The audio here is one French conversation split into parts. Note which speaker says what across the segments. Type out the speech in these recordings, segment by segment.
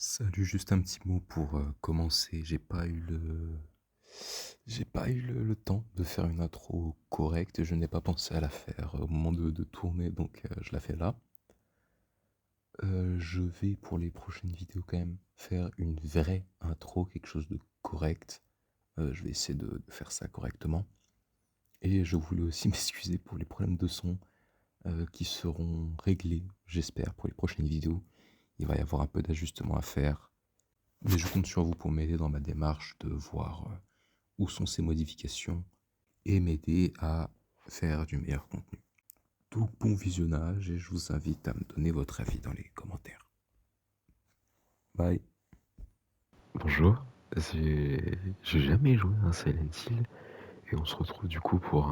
Speaker 1: Salut, juste un petit mot pour commencer. J'ai pas eu le temps de faire une intro correcte. Je n'ai pas pensé à la faire au moment de tourner, donc je la fais là. Je vais pour les prochaines vidéos quand même faire une vraie intro, quelque chose de correct. Je vais essayer de faire ça correctement. Et je voulais aussi m'excuser pour les problèmes de son qui seront réglés, j'espère, pour les prochaines vidéos. Il va y avoir un peu d'ajustement à faire. Mais je compte sur vous pour m'aider dans ma démarche de voir où sont ces modifications et m'aider à faire du meilleur contenu. Donc bon visionnage et je vous invite à me donner votre avis dans les commentaires. Bye.
Speaker 2: Bonjour, j'ai jamais joué à un Silent Hill et on se retrouve du coup pour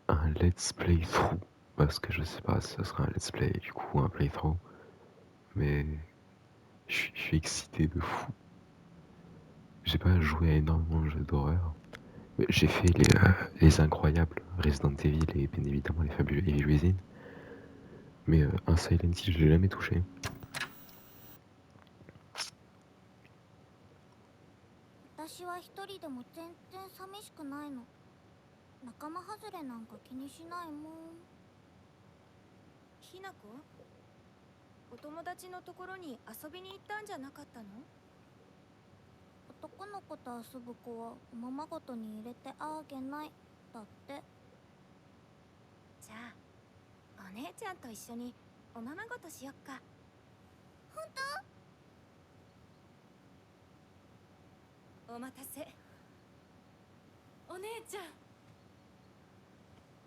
Speaker 2: un let's play through parce que je sais pas si ce sera un let's play du coup ou un playthrough mais je suis excité de fou. J'ai pas joué à énormément de jeux d'horreur. Mais j'ai fait les incroyables Resident Evil et bien évidemment les fabuleux Evil Within, mais un Silent Hill je l'ai jamais touché.
Speaker 3: 私は一人でも全然寂しくないの。仲間外れなんか気にしないもん。
Speaker 4: ひなこ、お友達のところに遊びに行ったんじゃなかったの？
Speaker 3: 男の子と遊ぶ子はおままごとに入れてあげないだって。
Speaker 4: じゃあお姉ちゃんと一緒におままごとしよっか。
Speaker 3: 本
Speaker 4: お待たせ。お姉ちゃ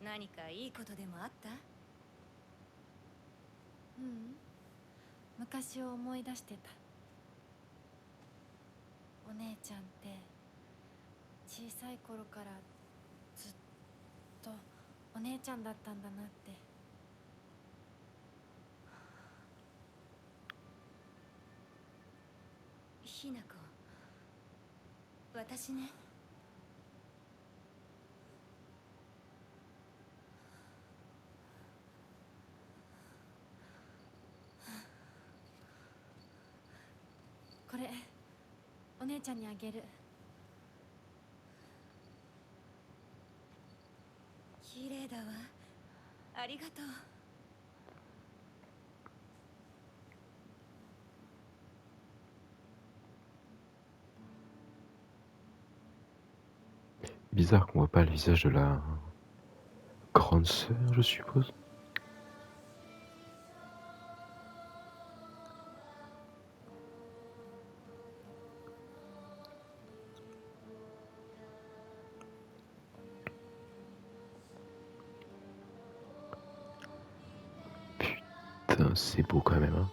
Speaker 4: ん、何かいいことでもあった？
Speaker 5: ううん、昔を思い出してた。お姉ちゃんって小さい頃からずっとお姉ちゃんだったんだなって。
Speaker 4: ひなこ、私ね。
Speaker 5: これお姉ちゃんにあげる。
Speaker 4: 綺麗だわ。ありがとう。
Speaker 2: Bizarre qu'on voit pas le visage de la grande sœur je suppose. Putain c'est beau quand même hein.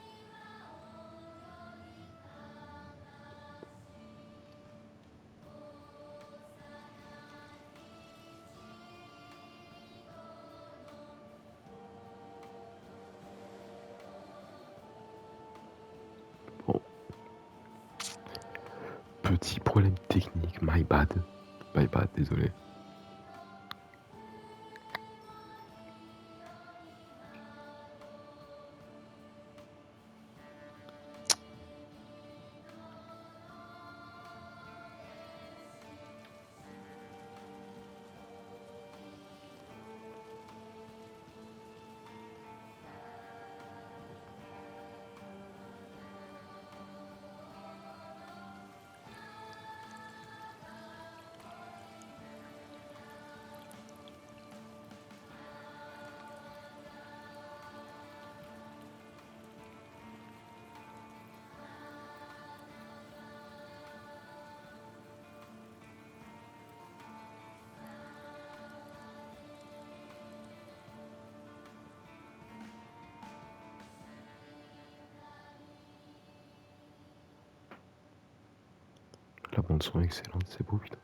Speaker 2: Bon. Petit problème technique, my bad, désolé. La bande son est excellente, c'est beau putain.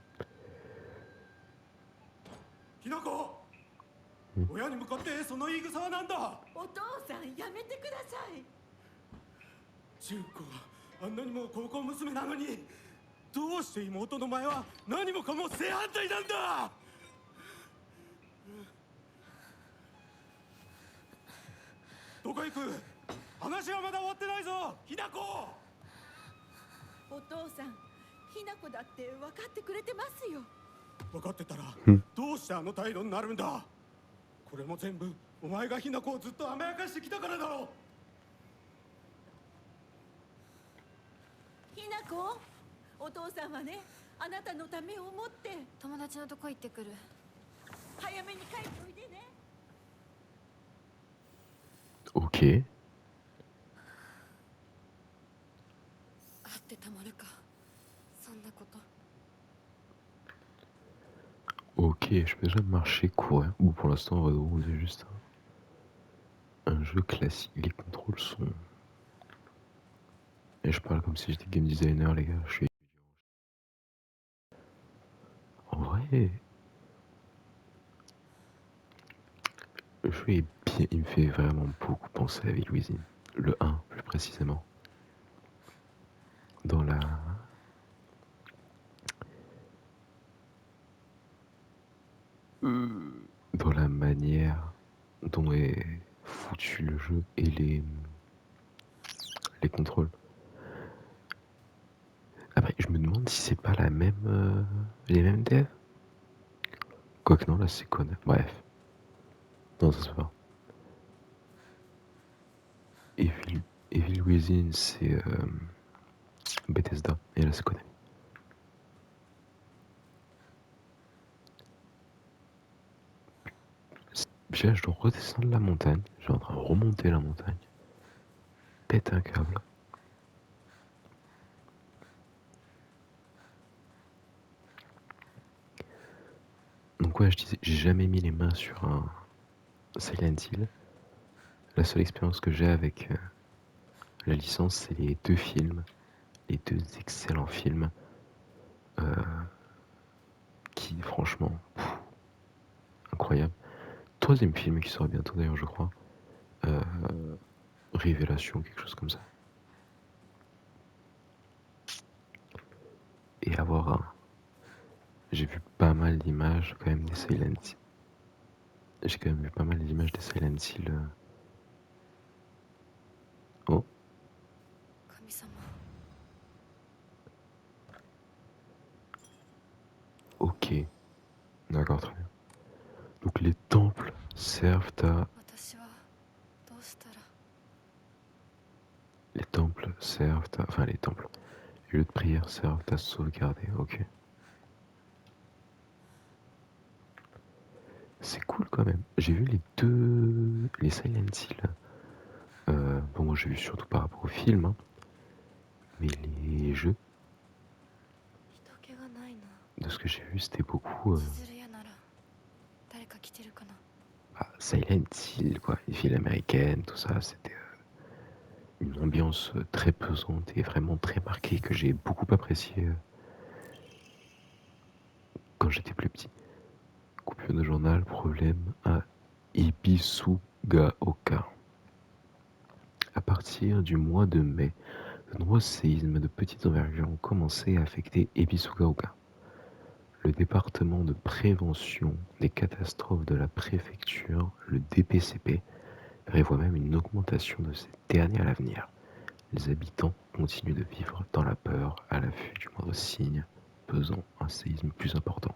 Speaker 6: ひなこ、
Speaker 2: うん
Speaker 6: 親に向かってその言い草はなんだ。
Speaker 4: お父さん、やめてください。
Speaker 6: 純子があんなにも高校娘なのに、どうして妹の前は何もかも正反対なんだ。どこ行く？話はまだ終わってないぞ、ひなこ。
Speaker 7: お父さん、ひな子だって分かってくれてますよ。
Speaker 6: 分かってたら
Speaker 2: うん
Speaker 6: どうしてあの態度になるんだ。これも全部お前がひなこをずっと甘やかしてきたからだろう。
Speaker 7: ひな子、お父さんはね、あなたのためを思って
Speaker 5: 友達のとこ行ってくる。
Speaker 7: 早めに帰っておいでね。
Speaker 2: Ok.
Speaker 5: 会ってたまるか、そんなこと。
Speaker 2: Ok, je peux déjà marcher, courir. Ou pour l'instant, on est juste un jeu classique. Les contrôles sont. Et je parle comme si j'étais game designer, les gars. Je suis. En vrai. Le jeu est bien. Il me fait vraiment beaucoup penser à Evil Within. Le 1, plus précisément. Dans la. Dans la manière dont est foutu le jeu et les contrôles. Après, je me demande si c'est pas la même, les mêmes devs. Quoique non, là c'est Conan. Bref. Non, ça se fait pas. Evil Within, c'est Bethesda. Et là c'est Conan. Déjà, je dois redescendre la montagne. Je suis en train de remonter la montagne. Pète un câble. Donc ouais, je disais, j'ai jamais mis les mains sur un Silent Hill. La seule expérience que j'ai avec la licence, c'est les 2 films. Les 2 excellents films. Qui, franchement, incroyable. 3e film qui sera bientôt d'ailleurs, je crois. Révélation, quelque chose comme ça. Et avoir un. J'ai vu pas mal d'images quand même des Silent Hill. J'ai quand même vu pas mal d'images des Silent Hill. Oh,
Speaker 5: 神様。
Speaker 2: ok. D'accord, très bien. Donc les temples servent à.
Speaker 5: 私はどうしたら。
Speaker 2: Les temples servent à. Enfin, les temples. Les lieux de prière servent à sauvegarder, ok. C'est cool quand même. J'ai vu les 2. Les Silent Hill. Bon, moi j'ai vu surtout par rapport au film, hein. Mais les jeux,
Speaker 5: 人気がないな。
Speaker 2: de ce que j'ai vu, c'était beaucoup.
Speaker 5: 千鶴屋なら誰か来てるかな。
Speaker 2: Bah, Silent Hill, quoi. Les villes américaines, tout ça, c'était une ambiance très pesante et vraiment très marquée que j'ai beaucoup apprécié quand j'étais plus petit. Coupure de journal, problème à Ibisugaoka. À partir du mois de mai, de nombreux séismes de petite envergure ont commencé à affecter Ibisugaoka. Le département de prévention des catastrophes de la préfecture, le DPCP, prévoit même une augmentation de ces derniers à l'avenir. Les habitants continuent de vivre dans la peur à l'affût du moindre signe pesant un séisme plus important.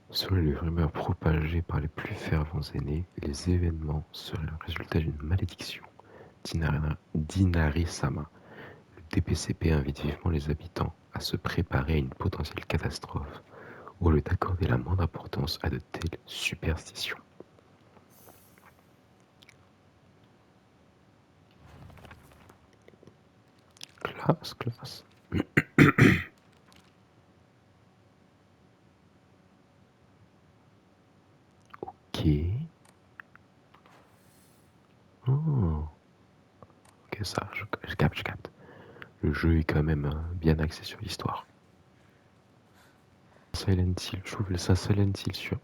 Speaker 2: Selon les rumeurs propagées par les plus fervents aînés, les événements seraient le résultat d'une malédiction d'Inari-sama. Le DPCP invite vivement les habitants à se préparer à une potentielle catastrophe au lieu d'accorder la moindre importance à de telles superstitions. Classe, classe. Ok. Oh. Ok, ça, je capte. Le jeu est quand même bien axé sur l'histoire. Silent Hill, je trouve ça Silent Hill sur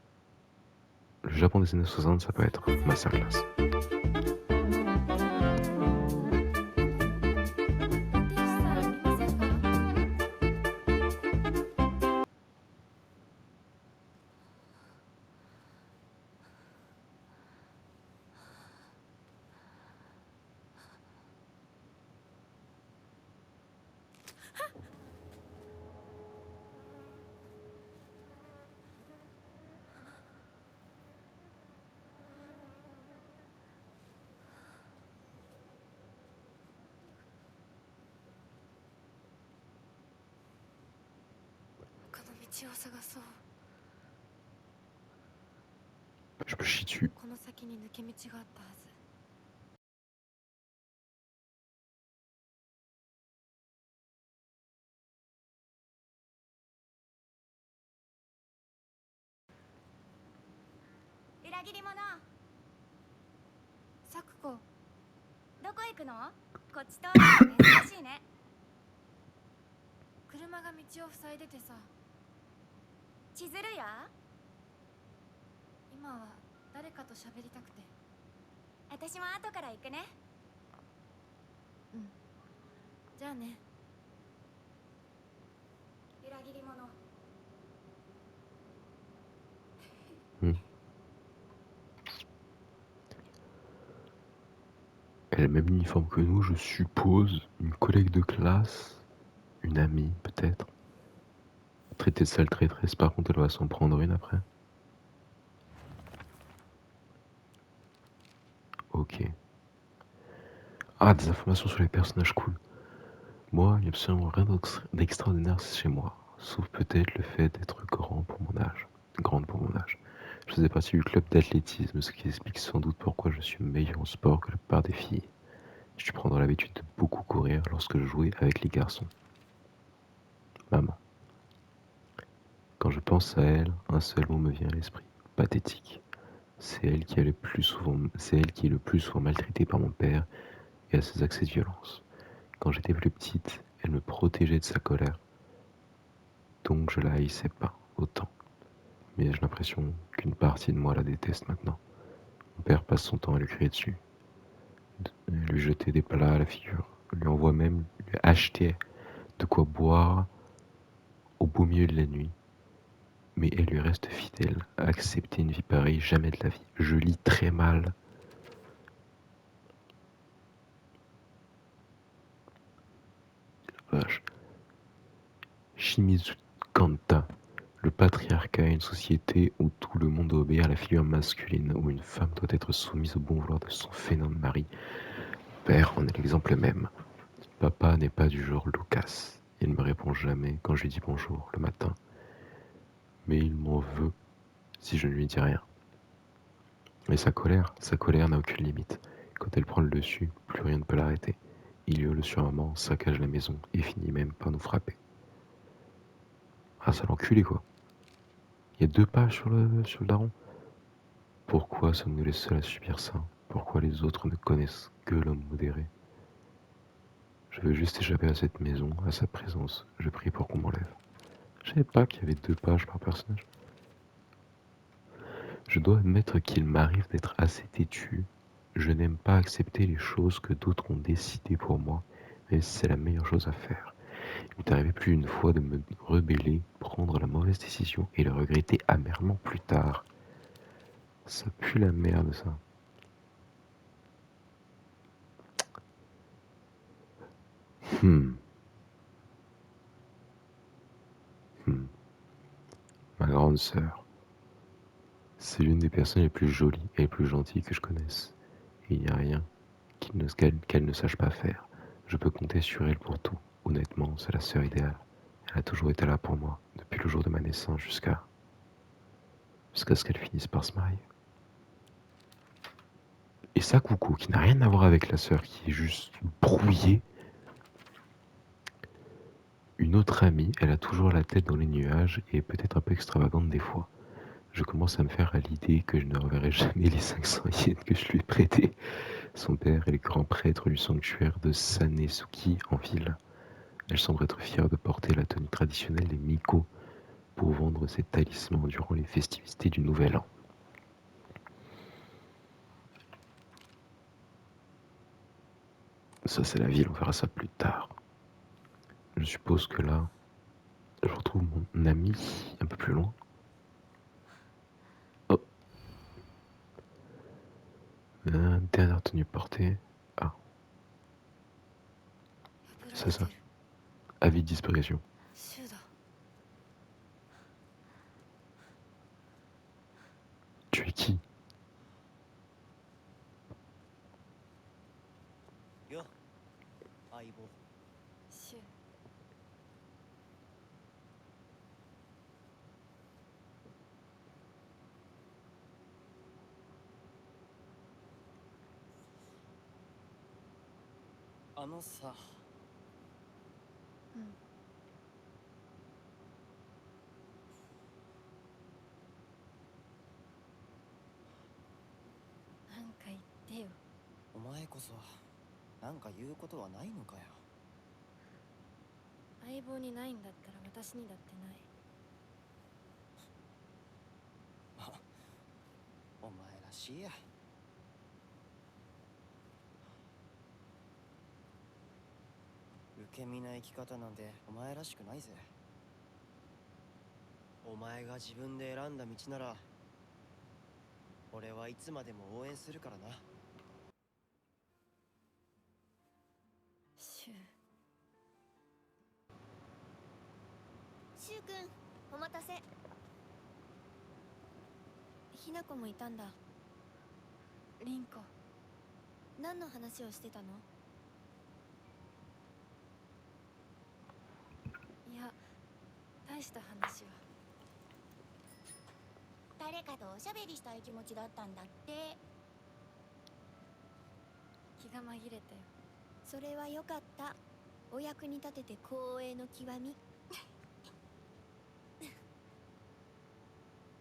Speaker 2: le Japon des années 60, ça peut être masterclass.
Speaker 5: 「道を探そう。
Speaker 2: Je me chie dessus.
Speaker 5: この先に抜け道があったはず。
Speaker 4: 裏切り者。
Speaker 5: サクコ、
Speaker 4: どこ行くの？こっち通るの珍しいね。
Speaker 5: 車が道を塞いでてさ。
Speaker 4: 千鶴や？
Speaker 5: 今は誰かと喋りたくて。
Speaker 4: 私も後から行くね。
Speaker 5: うん。じゃあね。
Speaker 4: 裏切り者。
Speaker 2: Elle a le même uniforme que nous, je suppose. Une collègue de classe. Une amie, peut-être. Traité de sale traîtresse, par contre, elle va s'en prendre une après. Ok. Ah, des informations sur les personnages cool. Moi, il n'y a absolument rien d'extraordinaire chez moi. Sauf peut-être le fait d'être grande pour mon âge. Je faisais partie du club d'athlétisme, ce qui explique sans doute pourquoi je suis meilleur en sport que la plupart des filles. Je dû prendre l'habitude de beaucoup courir lorsque je jouais avec les garçons. Maman. Quand je pense à elle, un seul mot me vient à l'esprit. Pathétique. C'est elle qui est le plus souvent maltraitée par mon père et à ses accès de violence. Quand j'étais plus petite, elle me protégeait de sa colère. Donc je la haïssais pas autant. Mais j'ai l'impression qu'une partie de moi la déteste maintenant. Mon père passe son temps à lui crier dessus, lui jeter des plats à la figure, lui envoie même lui acheter de quoi boire au beau milieu de la nuit. Mais elle lui reste fidèle. Accepter une vie pareille, jamais de la vie. Je lis très mal. Vache. Shimizu Kanta. Le patriarcat est une société où tout le monde doit obéir à la figure masculine, où une femme doit être soumise au bon vouloir de son fainéant mari. Père en est l'exemple même. Papa n'est pas du genre Lucas. Il ne me répond jamais quand je lui dis bonjour le matin. Mais il m'en veut si je ne lui dis rien. Mais sa colère n'a aucune limite. Quand elle prend le dessus, plus rien ne peut l'arrêter. Il hurle sur maman, saccage la maison et finit même par nous frapper. Ah, ça l'enculé quoi. Il y a 2 pages sur le daron. Pourquoi sommes-nous les seuls à subir ça? Pourquoi les autres ne connaissent que l'homme modéré? Je veux juste échapper à cette maison, à sa présence. Je prie pour qu'on m'enlève. Je savais pas qu'il y avait 2 pages par personnage. Je dois admettre qu'il m'arrive d'être assez têtu. Je n'aime pas accepter les choses que d'autres ont décidées pour moi, mais c'est la meilleure chose à faire. Il m'est arrivé plus d'une fois de me rebeller, prendre la mauvaise décision et le regretter amèrement plus tard. Ça pue la merde, ça. Ma grande sœur. C'est l'une des personnes les plus jolies et les plus gentilles que je connaisse. Et il n'y a rien qu'elle ne sache pas faire. Je peux compter sur elle pour tout. Honnêtement, c'est la sœur idéale. Elle a toujours été là pour moi, depuis le jour de ma naissance jusqu'à ce qu'elle finisse par se marier. Et ça, coucou, qui n'a rien à voir avec la sœur, qui est juste brouillée. Une autre amie, elle a toujours la tête dans les nuages et est peut-être un peu extravagante des fois. Je commence à me faire à l'idée que je ne reverrai jamais les 500 yens que je lui ai prêtés. Son père est le grand prêtre du sanctuaire de Sanesuki en ville. Elle semble être fière de porter la tenue traditionnelle des Miko pour vendre ses talismans durant les festivités du Nouvel An. Ça, c'est la ville, on verra ça plus tard. Je suppose que là, je retrouve mon ami un peu plus loin. Oh. Dernière tenue portée. Ah, c'est ça. Avis de disparition. Tu es qui?
Speaker 8: あのさ、
Speaker 5: うん。なんか言ってよ。
Speaker 8: お前こそなんか言うことはないのかよ。
Speaker 5: 相棒にないんだったら私にだってない。
Speaker 8: お前らしいや。受け身な生き方なんてお前らしくないぜ。お前が自分で選んだ道なら俺はいつまでも応援するからな。
Speaker 5: シュウ。
Speaker 4: シュウ君、お待たせ。ひなこもいたんだ。
Speaker 5: リンコ。
Speaker 4: 何の話をしてたの？
Speaker 5: いや、大した話は。
Speaker 3: 誰かとおしゃべりしたい気持ちだったんだって。
Speaker 5: 気が紛れたよ。
Speaker 4: それはよかった。お役に立てて光栄の極み。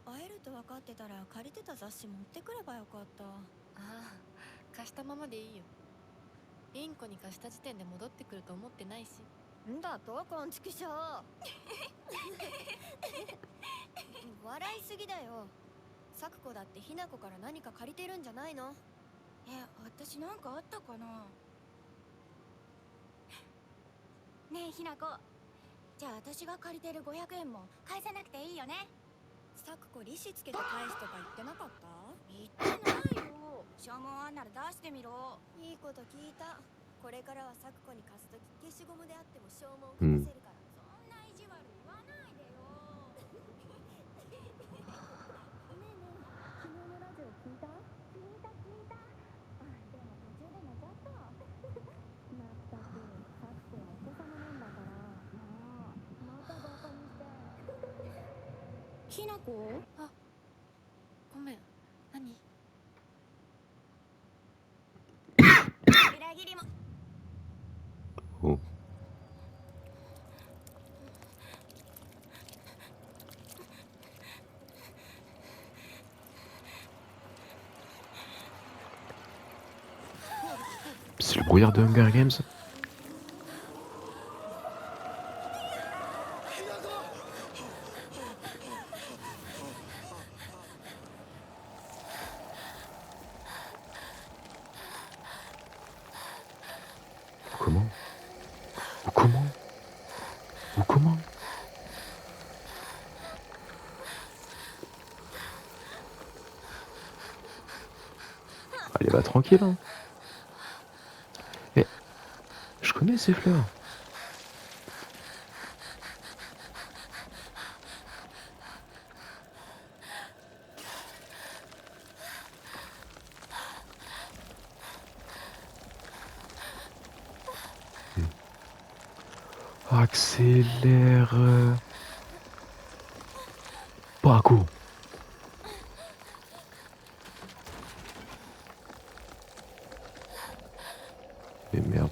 Speaker 4: 会えると分かってたら借りてた雑誌持ってくればよかった。
Speaker 5: ああ、貸したままでいいよ。リンコに貸した時点で戻ってくると思ってないし。
Speaker 4: んだとこんちくしょう。笑いすぎだよ。咲子だってひな子から何か借りてるんじゃないの？
Speaker 3: 私なんかあったかな。ねえひなこ、じゃあ私が借りてる500円も返さなくていいよね。
Speaker 4: 咲子利子つけて返すとか言ってなかった？
Speaker 3: 言ってないよ。証文あんなら出してみろ。
Speaker 4: いいこと聞いた。これからは咲子に貸すとき消しゴムであっても証文書かせるから。
Speaker 3: そんな意地悪言わないでよ。ねえねえ、昨日のラジオ聞いた？聞いた。あ、でも途中で寝ちゃった。まったく、さっきはお子様なんだから。なあ、またバカにして。ひなこ？
Speaker 5: あ、ごめん。何？
Speaker 3: 裏切りも。
Speaker 2: お、c'est le brouillard de Hunger Games. Comment? Comment? Allez, va tranquille, hein. Mais je connais ces fleurs. Accélère. Paco. Et merde.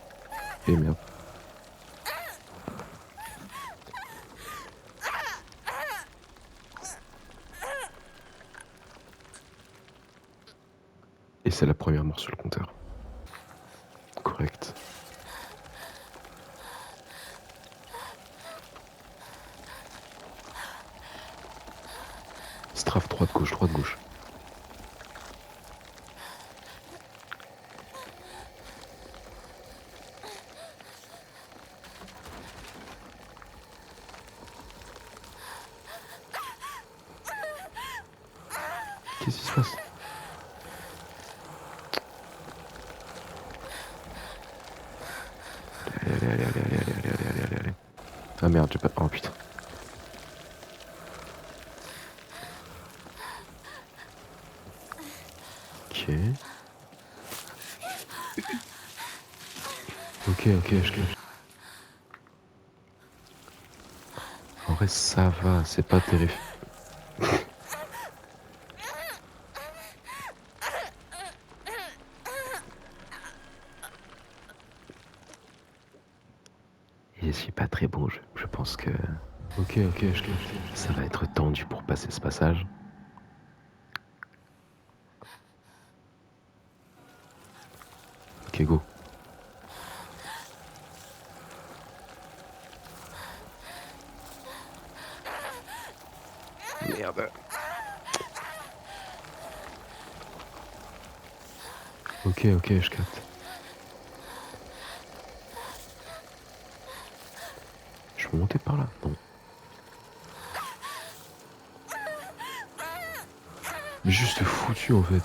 Speaker 2: Et c'est la première mort sur le compteur. Correct. Strafe droite gauche. Qu'est-ce qui se passe? Allez. Ah merde, j'ai pas... Oh putain. Ok, je... En vrai, ça va, c'est pas terrible. c'est pas très bon. Je pense que ok, ça va être tendu pour passer ce passage. Ok, go. Merde. Ok, je capte. Je peux monter par là? Non. Mais juste foutu en fait.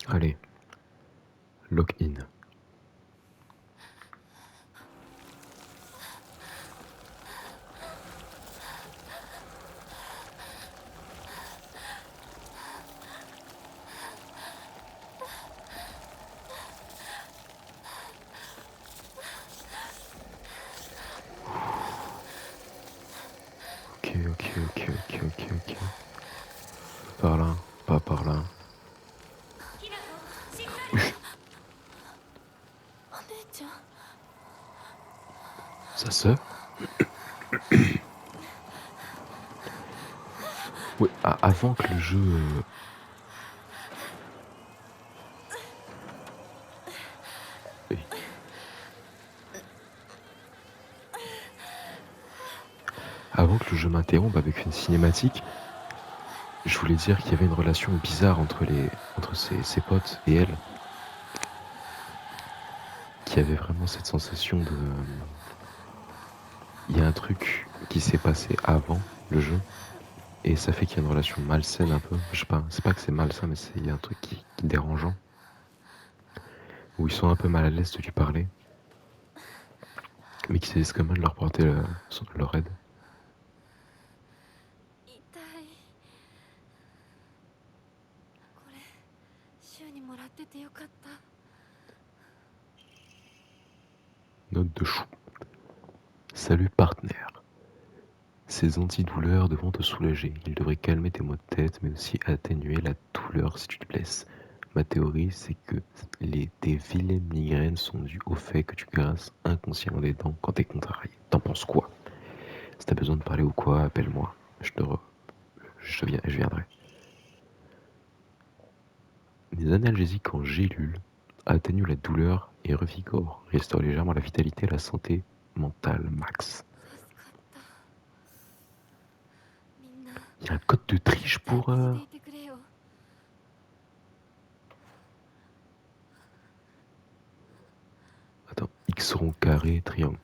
Speaker 2: Allez. Lock in. Ok. Par là, pas par là.
Speaker 5: ひなこしっかり。お姉ちゃん。
Speaker 2: Sa sœur? Ouais, avant que le jeu... Oui. Avant que le jeu m'interrompe avec une cinématique, je voulais dire qu'il y avait une relation bizarre entre ses potes et elle. Qu'il y avait vraiment cette sensation de... Il y a un truc qui s'est passé avant le jeu. Et ça fait qu'il y a une relation malsaine un peu. Je sais pas, c'est pas que c'est malsain, mais il y a un truc qui est dérangeant. Où ils sont un peu mal à l'aise de lui parler. Mais qui s'essaient quand même de leur porter leur aide.
Speaker 5: 痛い。これ週にもらっててよかった。
Speaker 2: Note de chou. Salut partenaire. Ces antidouleurs devront te soulager. Ils devraient calmer tes maux de tête, mais aussi atténuer la douleur si tu te blesses. Ma théorie, c'est que tes vilaines migraines sont dues au fait que tu grinces inconsciemment des dents quand t'es contrarié. T'en penses quoi? Si t'as besoin de parler ou quoi, appelle-moi. Je viendrai. Des analgésiques en gélules atténuent la douleur et revigorent, restaurent légèrement la vitalité et la santé mentale max. Il y a un code de triche pour... Attends, X rond carré, triangle.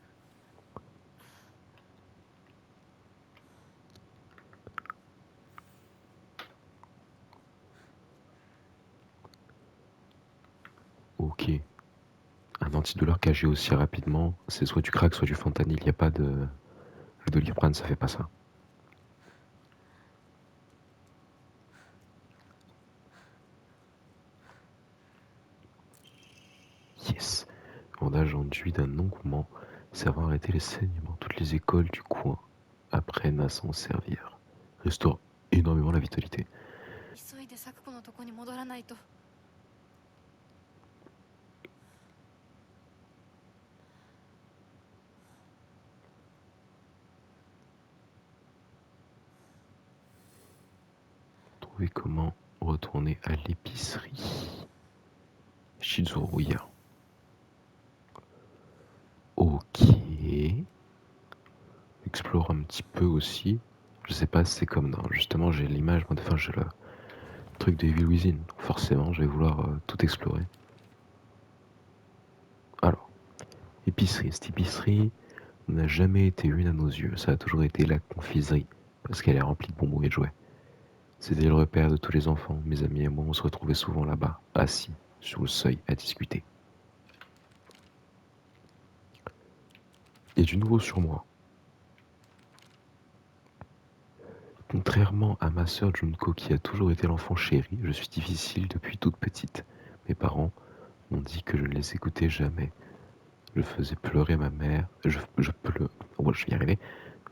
Speaker 2: Ok. Un antidouleur qu'agit aussi rapidement, c'est soit du crack, soit du fentanyl. Il n'y a pas de... Le Doliprane, ça fait pas ça. Yes. Bandage enduit d'un onguent servant à arrêter les saignements. Toutes les écoles du coin apprennent à s'en servir. Restaure énormément la vitalité.
Speaker 5: 急いで咲子のとこに戻らないと。
Speaker 2: Trouver comment retourner à l'épicerie. Shizuruya. Ok. Explore un petit peu aussi. Je sais pas si c'est comme dans... Justement, j'ai l'image, moi, enfin, j'ai le truc de Evil Within. Forcément, je vais vouloir tout explorer. Alors, épicerie. Cette épicerie n'a jamais été une à nos yeux. Ça a toujours été la confiserie. Parce qu'elle est remplie de bonbons et de jouets. C'était le repère de tous les enfants. Mes amis et moi, on se retrouvait souvent là-bas, assis sur le seuil, à discuter. Et du nouveau sur moi. Contrairement à ma sœur Junko qui a toujours été l'enfant chéri, je suis difficile depuis toute petite. Mes parents m'ont dit que je ne les écoutais jamais. Je faisais pleurer ma mère. Ouais, je vais y arriver.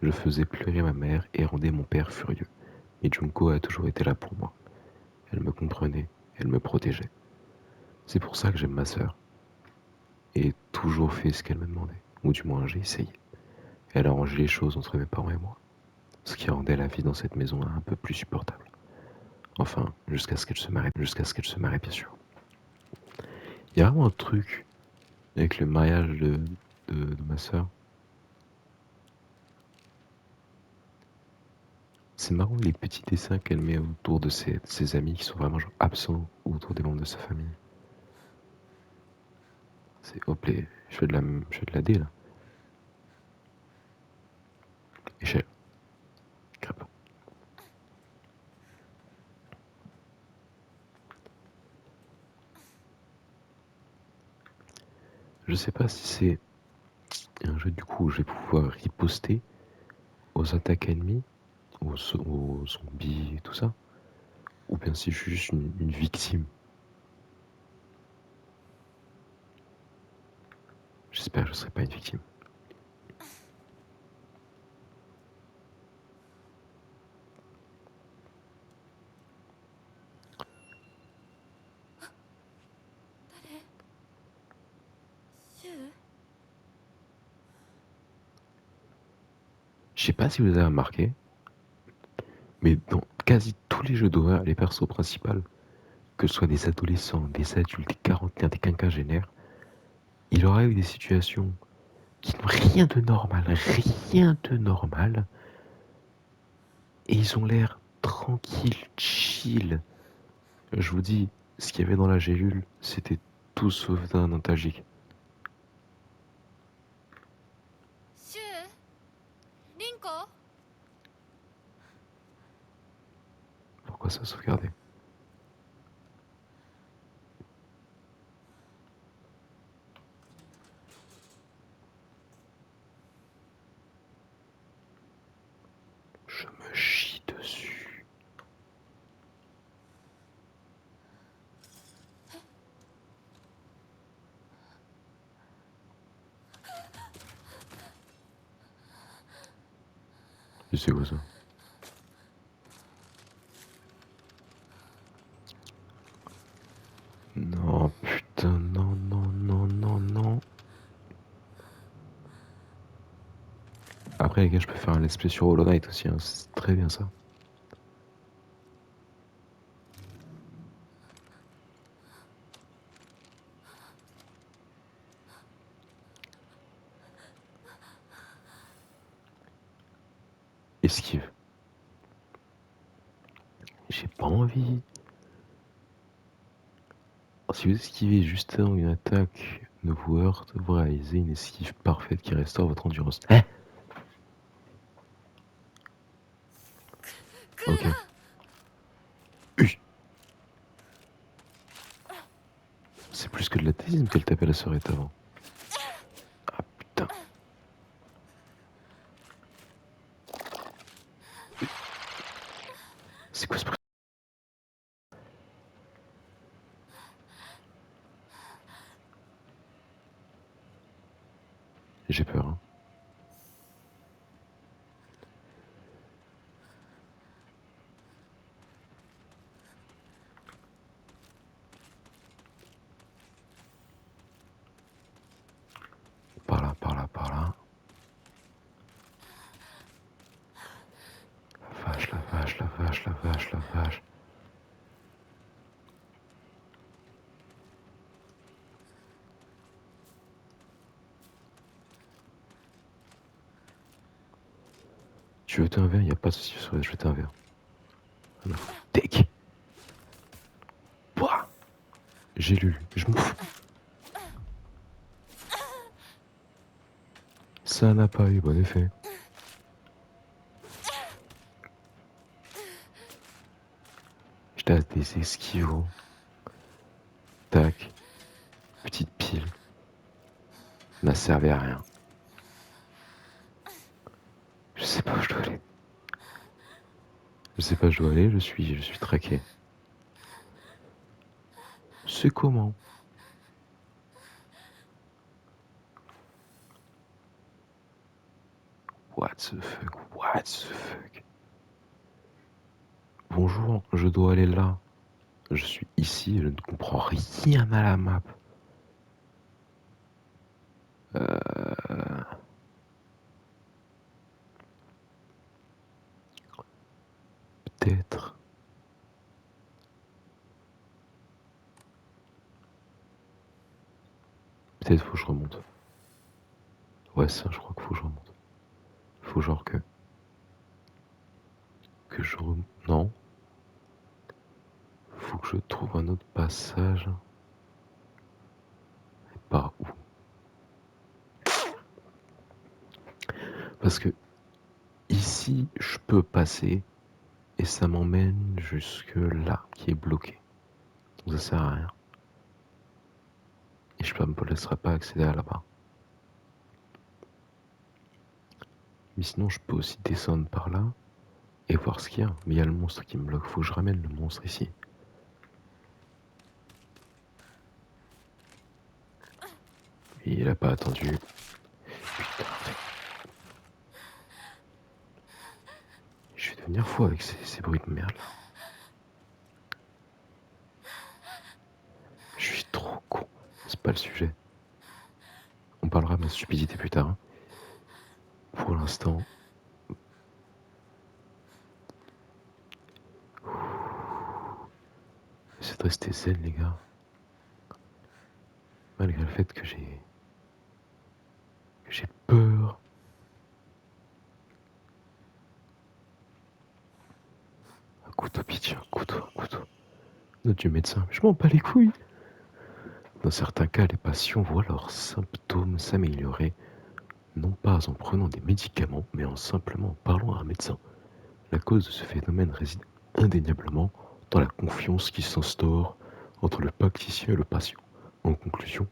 Speaker 2: Je faisais pleurer ma mère et rendais mon père furieux. Mais Junko a toujours été là pour moi. Elle me comprenait, elle me protégeait. C'est pour ça que j'aime ma sœur. Et toujours fait ce qu'elle me demandait. Ou du moins j'ai essayé. Elle a arrangé les choses entre mes parents et moi. Ce qui rendait la vie dans cette maison un peu plus supportable. Enfin, jusqu'à ce qu'elle se marie, bien sûr. Il y a vraiment un truc avec le mariage de ma sœur. C'est marrant les petits dessins qu'elle met autour de ses amis qui sont vraiment genre absents ou autour des membres de sa famille. C'est hop, je fais de la D là. Échelle. Crêpe. Je sais pas si c'est un jeu du coup où je vais pouvoir riposter aux attaques ennemies, aux zombies et tout ça, ou bien si je suis juste une victime. J'espère que je serai pas une victime. Je sais pas si vous avez remarqué, mais dans quasi tous les jeux d'horreur, les persos principaux, que ce soit des adolescents, des adultes, des quarantaines, des quinquagénaires, il aura eu des situations qui n'ont rien de normal, et ils ont l'air tranquilles, chill. Je vous dis, ce qu'il y avait dans la gélule, c'était tout sauf d'un antalgique. Pourquoi ça sauvegarder? Je me chie dessus. Et c'est quoi ça? Non, putain, non. Après, les gars, je peux faire un let's play sur Hollow Knight aussi, hein. C'est très bien ça. Esquive. J'ai pas envie. Si vous esquivez juste avant une attaque ne vous heurte, vous réalisez une esquive parfaite qui restaure votre endurance. Hein? Ok. C'est plus que de l'athlétisme qu'elle tapait la sœurette avant. Ah putain. C'est quoi ce bruit? J'ai peur, hein. Par là. La vache. Tu veux jeter un verre? Y a pas de soucis, je vais jeter un verre. Non. Deck. Pouah. J'ai lu, je m'en fous. Ça n'a pas eu bon effet. Je tasse des esquivaux. Tac. Petite pile. N'a servi à rien. Je sais pas où je dois aller. Je suis traqué. C'est comment? What the fuck? What the fuck? Bonjour, je dois aller là. Je suis ici, je ne comprends rien à la map. Peut-être. Peut-être faut que je remonte. Ouais, ça, je crois qu'il faut que je remonte. Faut genre que je remonte. Non. Faut que je trouve un autre passage. Et par où? Parce que ici, je peux passer et ça m'emmène jusque là, qui est bloqué. Donc ça sert à rien. Et je ne me laisserai pas accéder à là-bas. Mais sinon, je peux aussi descendre par là et voir ce qu'il y a. Mais il y a le monstre qui me bloque. Faut que je ramène le monstre ici. Et il a pas attendu. Putain. Je vais devenir fou avec ces bruits de merde là. Je suis trop con. C'est pas le sujet. On parlera de ma stupidité plus tard. Pour l'instant. C'est de rester zen, les gars. Malgré le fait que j'ai peur. Un couteau, pitié, un couteau. Notre Dieu médecin, je m'en bats les couilles. Dans certains cas, les patients voient leurs symptômes s'améliorer, non pas en prenant des médicaments, mais en simplement parlant à un médecin. La cause de ce phénomène réside indéniablement dans la confiance qui s'instaure entre le praticien et le patient. En conclusion,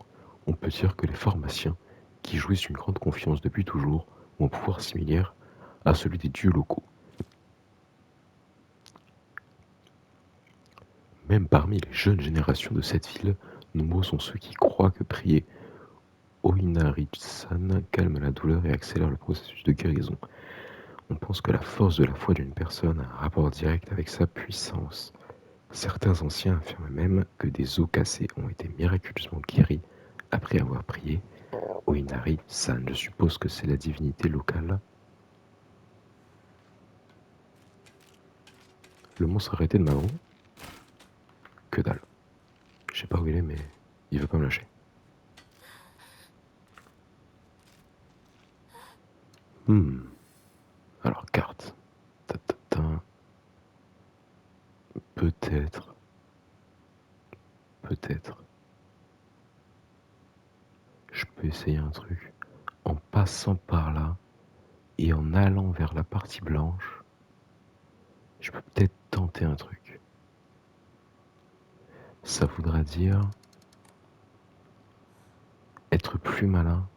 Speaker 2: on peut dire que les pharmaciens, qui jouissent d'une grande confiance depuis toujours, ont un pouvoir similaire à celui des dieux locaux. Même parmi les jeunes générations de cette ville, nombreux sont ceux qui croient que prier Oinari-san calme la douleur et accélère le processus de guérison. On pense que la force de la foi d'une personne a un rapport direct avec sa puissance. Certains anciens affirment même que des os cassés ont été miraculeusement guéris après avoir prié Oinari-san. Je suppose que c'est la divinité locale. Le monstre arrêté de Mahon? Que dalle. Je sais pas où il est, mais il veut pas me lâcher. Alors, carte. Peut-être. Je peux essayer un truc. En passant par là et en allant vers la partie blanche, je peux peut-être tenter un truc. Ça voudra dire être plus malin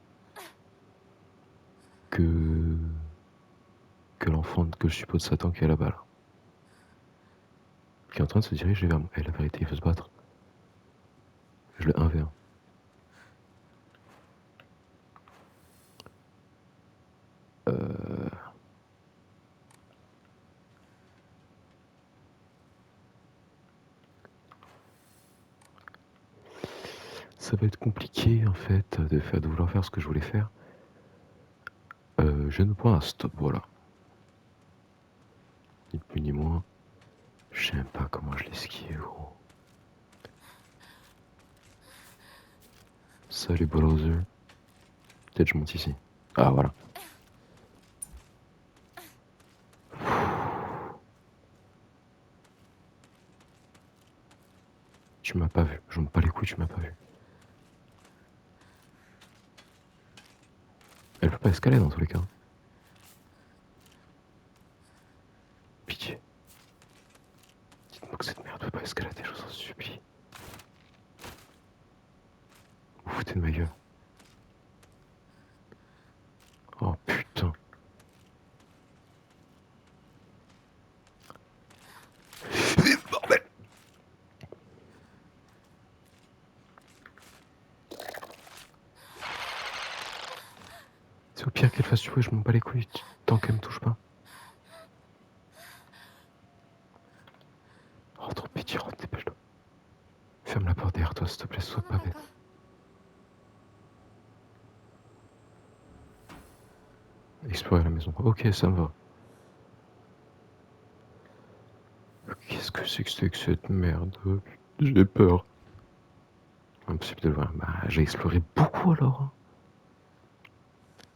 Speaker 2: que l'enfant que je suppose Satan qui est là-bas là. Qui est en train de se diriger vers moi. Et la vérité, il veut se battre. Je le 1v1. Ça va être compliqué en fait de vouloir faire ce que je voulais faire. Je ne prends un stop, voilà. Ni plus ni moins. Je sais même pas comment je l'esquive, gros. Salut Browser. Peut-être je monte ici. Ah voilà. Tu m'as pas vu. Je me bats les couilles, tu m'as pas vu. Elle peut pas escalader dans tous les cas. Pitié. Dites-moi que cette merde peut pas escalader, je vous en supplie. Vous foutez de ma gueule. Oh putain. Bordel. C'est au pire qu'elle fasse du bruit, je m'en bats les couilles. Tant qu'elle me touche pas. Oh, trop pitié, rentre, dépêche-toi. Ferme la porte derrière toi, s'il te plaît, sois pas bête. Explorer la maison. Ok, ça me va. Qu'est-ce que c'est que cette merde? J'ai peur. Impossible de le voir. Bah, j'ai exploré beaucoup alors. Hein.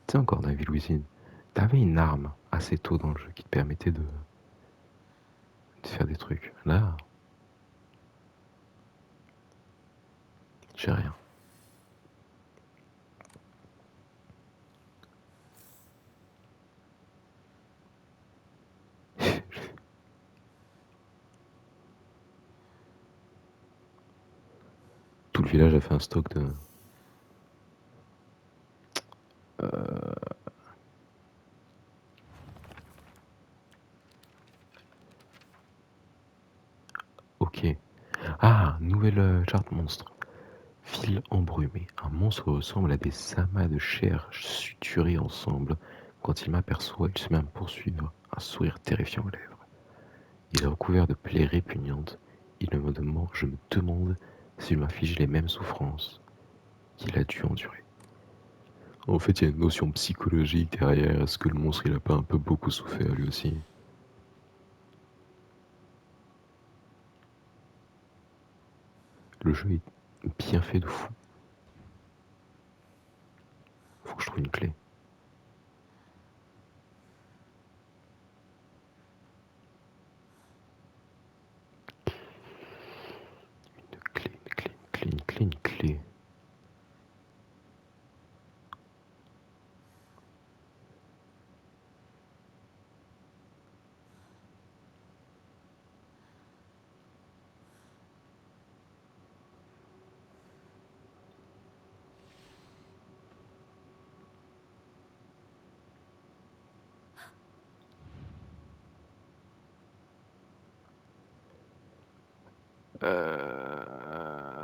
Speaker 2: Tu sais, encore dans la ville voisine, t'avais une arme assez tôt dans le jeu qui te permettait de faire des trucs. Là, j'ai rien. Tout le village a fait un stock de... Ok. Ah, nouvelle charte monstre. Ville embrumée. Un monstre ressemble à des amas de chair suturés ensemble. Quand il m'aperçoit, il se met à me poursuivre, un sourire terrifiant aux lèvres. Il est recouvert de plaies répugnantes. Je me demande s'il m'inflige les mêmes souffrances qu'il a dû endurer. En fait, il y a une notion psychologique derrière. Est-ce que le monstre, il a pas un peu beaucoup souffert lui aussi? Le jeu est bien fait de fou. Faut que je trouve une clé. Une clé.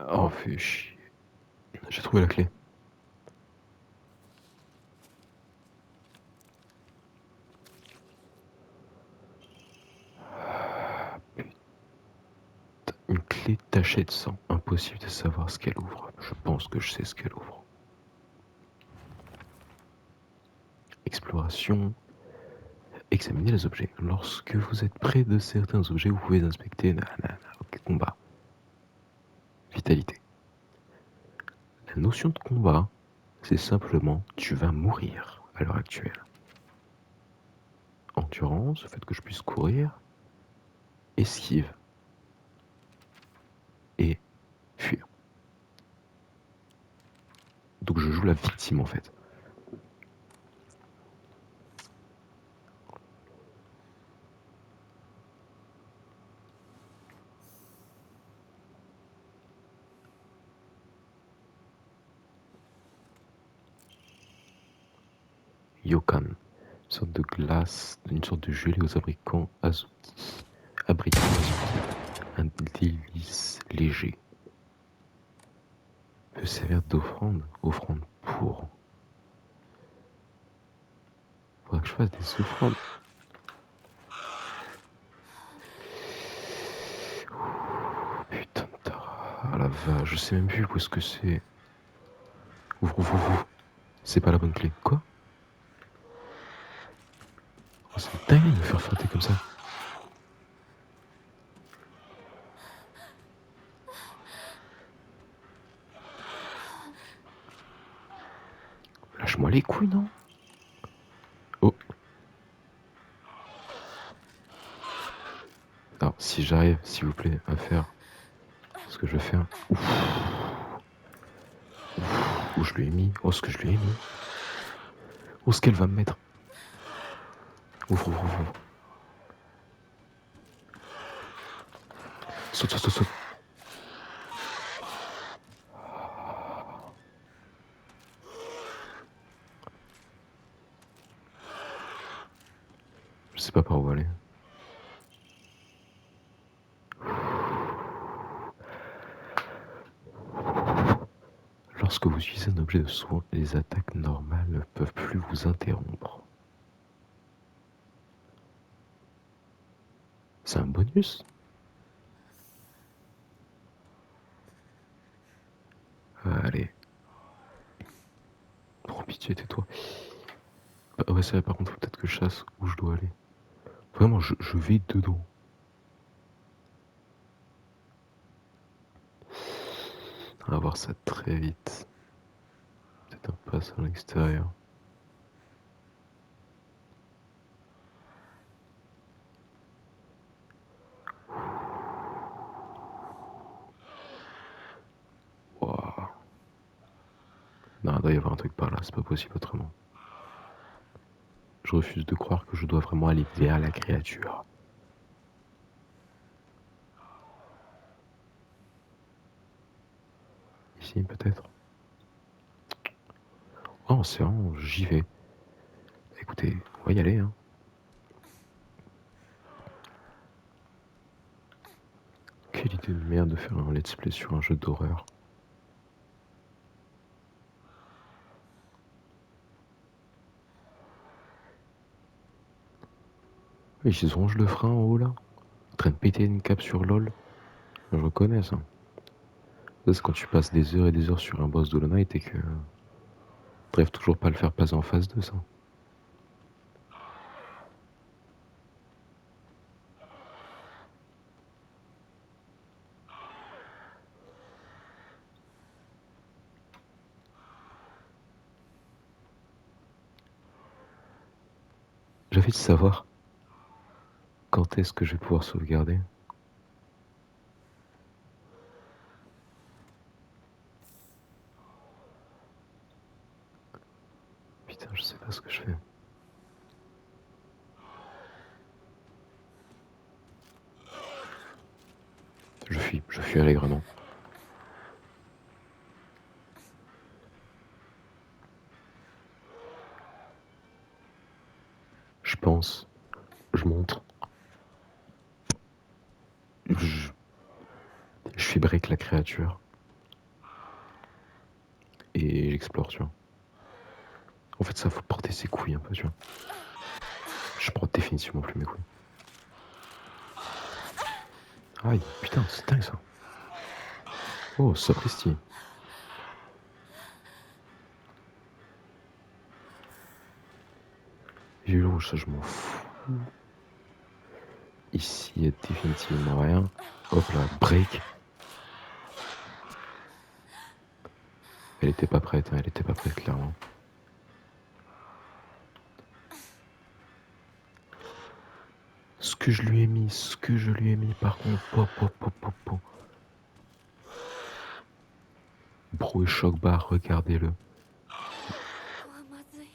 Speaker 2: Oh, fais chier. J'ai trouvé la clé. Une clé tachée de sang. Impossible de savoir ce qu'elle ouvre. Je pense que je sais ce qu'elle ouvre. Exploration. Examinez les objets. Lorsque vous êtes près de certains objets, vous pouvez inspecter. Ok, combat. Vitalité. La notion de combat, c'est simplement tu vas mourir à l'heure actuelle. Endurance, le fait que je puisse courir. Esquive. Et fuir. Donc je joue la victime en fait. Yokan, une sorte de glace, une sorte de gelée aux abricants azuki. Abricants azuki. Un délice léger. Peut servir d'offrande. Offrande pour. Faudra que je fasse des offrandes. Putain de tara. Ah la vache, je sais même plus où est-ce que c'est. Ouvre. C'est pas la bonne clé. Quoi? Oh, c'est dingue de me faire frotter comme ça. Lâche-moi les couilles, non? Oh. Alors, si j'arrive, s'il vous plaît, à faire ce que je vais faire. Ouf. Où je lui ai mis. Oh, ce que je lui ai mis. Oh, ce qu'elle va me mettre. Ouvre. Saute. Je sais pas par où aller. Lorsque vous utilisez un objet de soin, les attaques normales ne peuvent plus vous interrompre. C'est un bonus? Allez. Prends pitié, tais-toi. Bah, ouais, c'est vrai, par contre, faut peut-être que je chasse où je dois aller. Vraiment, je vais dedans. On va voir ça très vite. Peut-être un pass à l'extérieur. Waouh. Non, il doit y avoir un truc par là, c'est pas possible autrement. Je refuse de croire que je dois vraiment aller vers la créature. Ici, peut-être. Oh, c'est vraiment, j'y vais. Écoutez, on va y aller, hein. Quelle idée de merde de faire un let's play sur un jeu d'horreur. Oui, ils rongent le frein en haut là. En train de péter une cape sur LOL. Je reconnais ça. Ça, c'est quand tu passes des heures et des heures sur un boss d'Hollow Knight et que t'arrives toujours pas à le faire passer en phase 2, ça. J'ai envie de savoir quand est-ce que je vais pouvoir sauvegarder. Putain, je sais pas ce que je fais. Je fuis allègrement. Je pense, je monte. Je suis break la créature. Et j'explore, tu vois. En fait, ça faut porter ses couilles un peu, tu vois. Je porte définitivement plus mes couilles. Aïe, putain, c'est dingue ça. Oh, sapristi. J'ai eu le rouge, ça je m'en fous. Ici, il y a définitivement rien. Hop là, break. Elle était pas prête, hein, elle était pas prête, clairement. Ce que je lui ai mis, par contre, pop. Bro et choc bar, regardez-le.
Speaker 5: ここはまずい。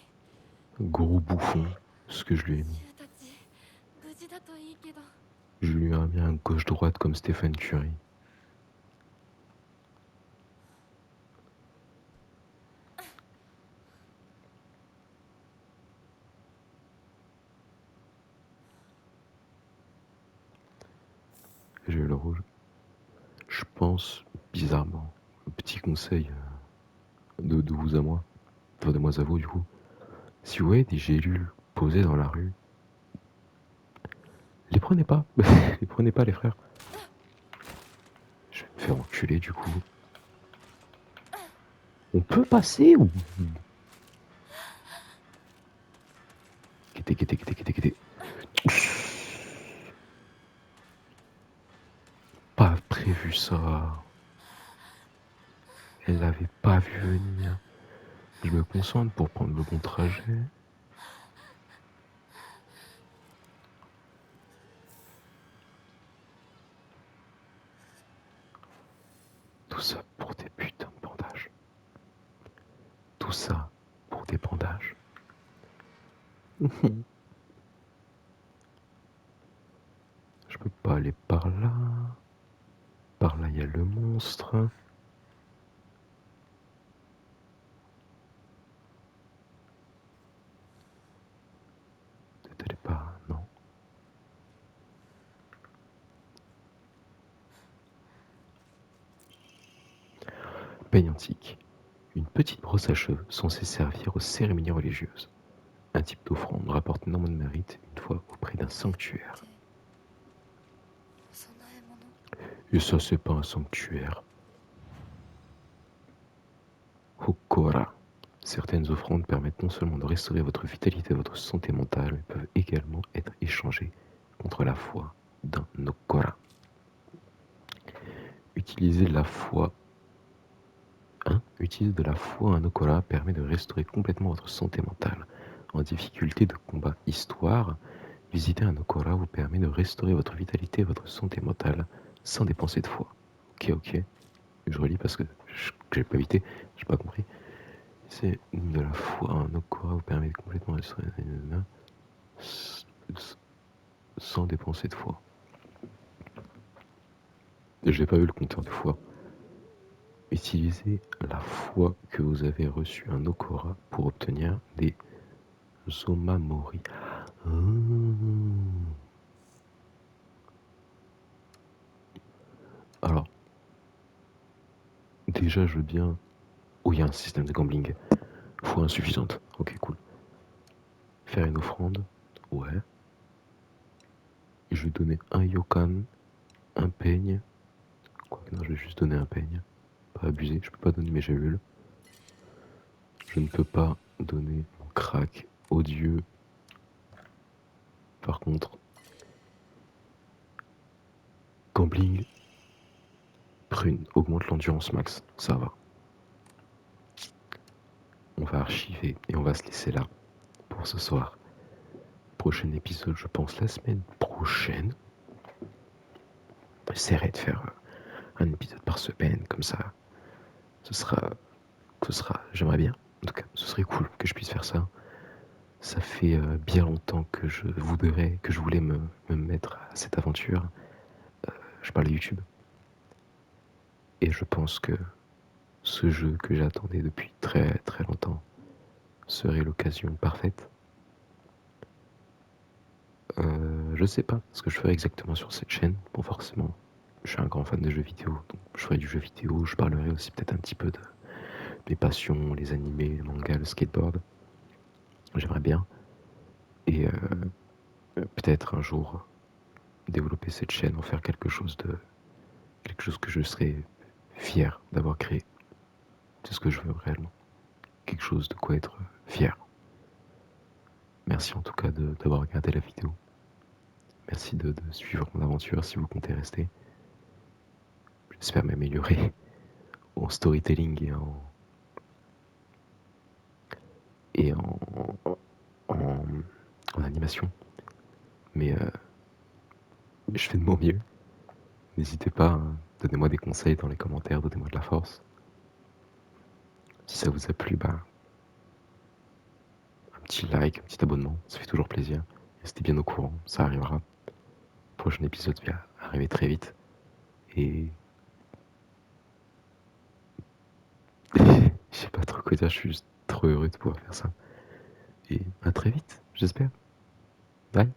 Speaker 2: Gros bouffon, ce que je lui ai mis.
Speaker 5: 竜たち無事だといいけど。
Speaker 2: Je lui ai mis un gauche-droite comme Stephen Curry. J'ai eu le rouge. Je pense, bizarrement, petit conseil de vous à moi, enfin de moi à vous du coup, si vous voyez des gélules posées dans la rue, les prenez pas, les prenez pas les frères. Je vais me faire enculer du coup. On peut passer ou... Guettez. Pas prévu ça. Elle l'avait pas vu venir. Je me concentre pour prendre le bon trajet. Tout ça pour des putains de bandages. Tout ça pour des bandages. Je peux pas aller par là. Par là, il y a le monstre. Peut-être elle est pas... Non. Peigne antique. Une petite brosse à cheveux censée servir aux cérémonies religieuses. Un type d'offrande rapporte énormément de mérite une fois auprès d'un sanctuaire. Et ça, c'est pas un sanctuaire. Hokora. Certaines offrandes permettent non seulement de restaurer votre vitalité et votre santé mentale, mais peuvent également être échangées contre la foi d'un Hokora. Utiliser de la foi Utiliser de la foi à un Hokora permet de restaurer complètement votre santé mentale. En difficulté de combat histoire, visiter un Hokora vous permet de restaurer votre vitalité et votre santé mentale sans dépenser de foi. Ok. Je relis parce que j'ai pas évité, j'ai pas compris. C'est de la foi à un Hokora vous permet de complètement restaurer sans dépenser de foi. J'ai pas vu le compteur de foi. Utilisez la foi que vous avez reçue un Hokora pour obtenir des Omamori. Alors, déjà, je veux bien. Oh, il y a un système de gambling. Foi insuffisante. Ok, cool. Faire une offrande. Ouais. Je vais donner un yokan, un peigne. Quoique non, je vais juste donner un peigne. Pas abuser. Je peux pas donner mes gélules. Je ne peux pas donner mon crack odieux. Par contre, gambling, prune, augmente l'endurance max. Ça va. On va archiver et on va se laisser là pour ce soir. Prochain épisode, je pense la semaine prochaine. J'essaierai de faire un épisode par semaine, comme ça. Ce sera, j'aimerais bien. En tout cas, ce serait cool que je puisse faire ça. Ça fait bien longtemps que je voulais me mettre à cette aventure. Je parle de YouTube. Et je pense que ce jeu que j'attendais depuis très très longtemps serait l'occasion parfaite. Je sais pas ce que je ferai exactement sur cette chaîne. Bon, forcément, je suis un grand fan de jeux vidéo, donc je ferai du jeu vidéo. Je parlerai aussi peut-être un petit peu de mes passions, les animés, le manga, le skateboard. J'aimerais bien. Et peut-être un jour développer cette chaîne, en faire quelque chose que je serais fier d'avoir créé. C'est ce que je veux réellement. Quelque chose de quoi être fier. Merci en tout cas d'avoir regardé la vidéo. Merci de suivre mon aventure si vous comptez rester. J'espère m'améliorer en storytelling et en animation. Mais je fais de mon mieux. N'hésitez pas, donnez-moi des conseils dans les commentaires, donnez-moi de la force. Si ça vous a plu, un petit like, un petit abonnement, ça fait toujours plaisir. Restez bien au courant, ça arrivera. Le prochain épisode va arriver très vite. Et je sais pas trop quoi dire, je suis juste trop heureux de pouvoir faire ça. Et à très vite, j'espère. Bye.